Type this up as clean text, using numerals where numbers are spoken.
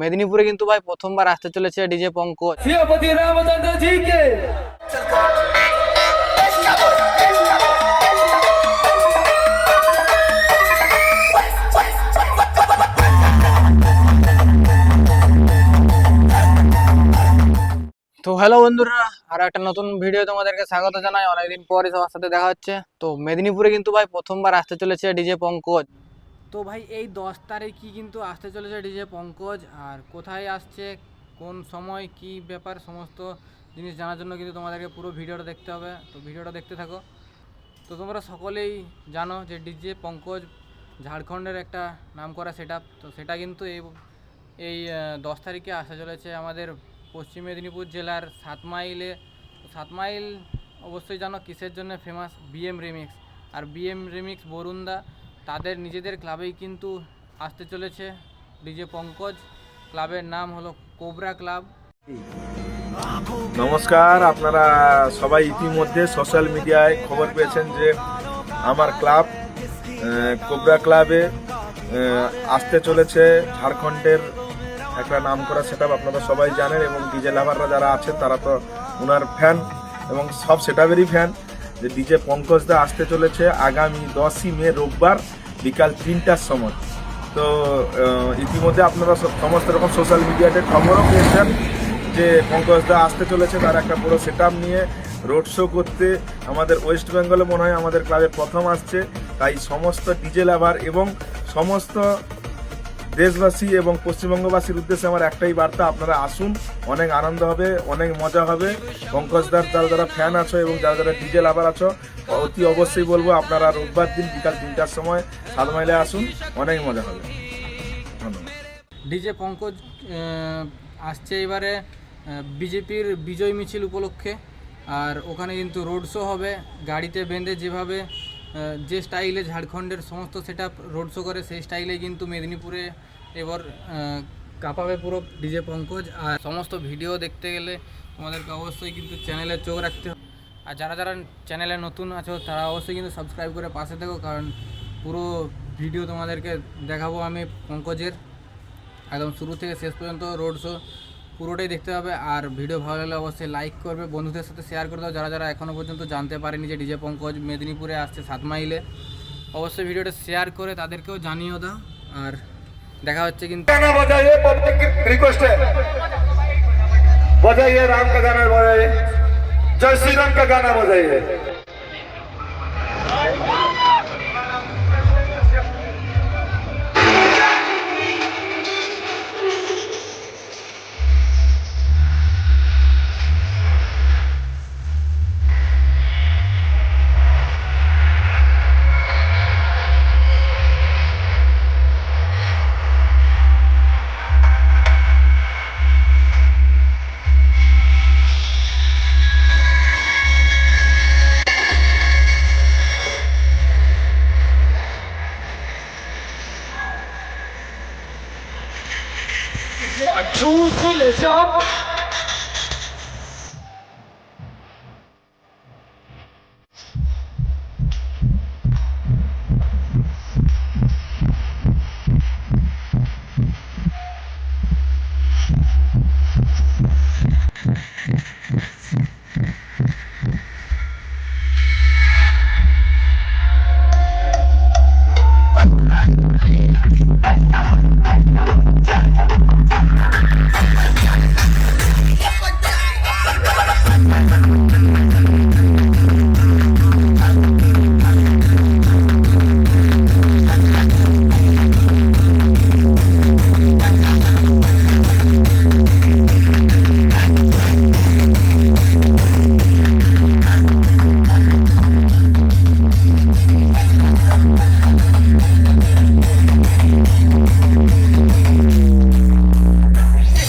মেদিনীপুরে কিন্তু ভাই প্রথমবার আসতে চলেছে ডিজে পঙ্কজ। তো হ্যালো বন্ধুরা, আর একটা নতুন ভিডিও তোমাদেরকে স্বাগত জানাই। অনেকদিন পরে সবার সাথে দেখা হচ্ছে। তো মেদিনীপুরে কিন্তু ভাই প্রথমবার আসতে চলেছে ডিজে পঙ্কজ। তো ভাই এই 10 তারিখই কিন্তু আসতে চলেছে ডিজে পঙ্কজ। আর কোথায় আসছে, কোন সময়, কি ব্যাপার, সমস্ত জিনিস জানার জন্য কিন্তু তোমাদেরকে পুরো ভিডিওটা দেখতে হবে। তো ভিডিওটা দেখতে থাকো। তো তোমরা সকলেই জানো যে ডিজে পঙ্কজ ঝাড়খণ্ডের একটা নামকরা সেট আপ। তো সেটা কিন্তু এই 10 তারিখে আসতে চলেছে আমাদের পশ্চিম মেদিনীপুর জেলার 7 মাইলে। 7 মাইল অবশ্যই জানো কিসের জন্য ফেমাস, বিএম রিমিক্স। আর বিএম রিমিক্স বরুণদা তাদের নিজেদের ক্লাবেই কিন্তু আসতে চলেছে ডিজে পঙ্কজ। ক্লাবের নাম হলো কোবরা ক্লাব। নমস্কার, আপনারা সবাই ইতিমধ্যে সোশ্যাল মিডিয়ায় খবর পেয়েছেন যে আমার ক্লাব কোবরা ক্লাবে আসতে চলেছে ঝাড়খণ্ডের একটা নামকরা সেটআপ। আপনারা সবাই জানেন এবং ডিজে লাভাররা যারা আছেন তারা তো ওনার ফ্যান এবং সব সেটআপেরই ফ্যান। যে ডিজে পঙ্কজ দা আসতে চলেছে আগামী 10ই মে রোববার বিকাল 3টার সময়। তো ইতিমধ্যে আপনারা সমস্ত রকম সোশ্যাল মিডিয়াতে খবরও পেয়েছেন যে পঙ্কজ দা আসতে চলেছে তার একটা পুরো সেটআপ নিয়ে রোড শো করতে। আমাদের ওয়েস্ট বেঙ্গলে মনে হয় আমাদের ক্লাবে প্রথম আসছে। তাই সমস্ত ডিজে লাভার এবং সমস্ত দেশবাসী এবং পশ্চিমবঙ্গবাসীর উদ্দেশ্যে আমার একটাই বার্তা, আপনারা আসুন, অনেক আনন্দ হবে, অনেক মজা হবে। পঙ্কজদার যারা যারা ফ্যান আছো এবং যারা যারা ডিজে লাভার আছো অতি অবশ্যই বলবো আপনারা রোববার দিন বিকাল 3টার সময় 7 মাইলে আসুন, অনেক মজা হবে। ধন্যবাদ। ডিজে পঙ্কজ আসছে এবারে বিজেপির বিজয় মিছিল উপলক্ষে। আর ওখানে কিন্তু রোড শো হবে, গাড়িতে বেঁধে যেভাবে যে স্টাইলে ঝাড়খণ্ডের সমস্ত সেট আপ রোড শো করে সেই স্টাইলে কিন্তু মেদিনীপুরে এবার কাঁপাবে পুরো ডিজে পঙ্কজ। আর সমস্ত ভিডিও দেখতে গেলে তোমাদেরকে অবশ্যই কিন্তু চ্যানেলে চোখ রাখতে হবে। আর যারা যারা চ্যানেলে নতুন আছো তারা অবশ্যই কিন্তু সাবস্ক্রাইব করে পাশে থেকো, কারণ পুরো ভিডিও তোমাদেরকে দেখাবো আমি পঙ্কজের একদম শুরু থেকে শেষ পর্যন্ত রোড শো পুরোটাই দেখতে হবে। আর ভিডিও ভালো লাগলে অবশ্যই লাইক করবে, বন্ধুদের সাথে শেয়ার করে দাও। যারা যারা এখনও পর্যন্ত জানতে পারেনি যে ডিজে পঙ্কজ মেদিনীপুরে আসছে 7 মাইলে, অবশ্যই ভিডিওটা শেয়ার করে তাদেরকেও জানিয়ে দাও। আর দেখা হচ্ছে কিন্তু गाना बजाइए, पब्लिक की रिक्वेस्ट है, बजाइए राम का गाना, बजाइए जय श्री राम का गाना बजाइए। Two, three, let's go.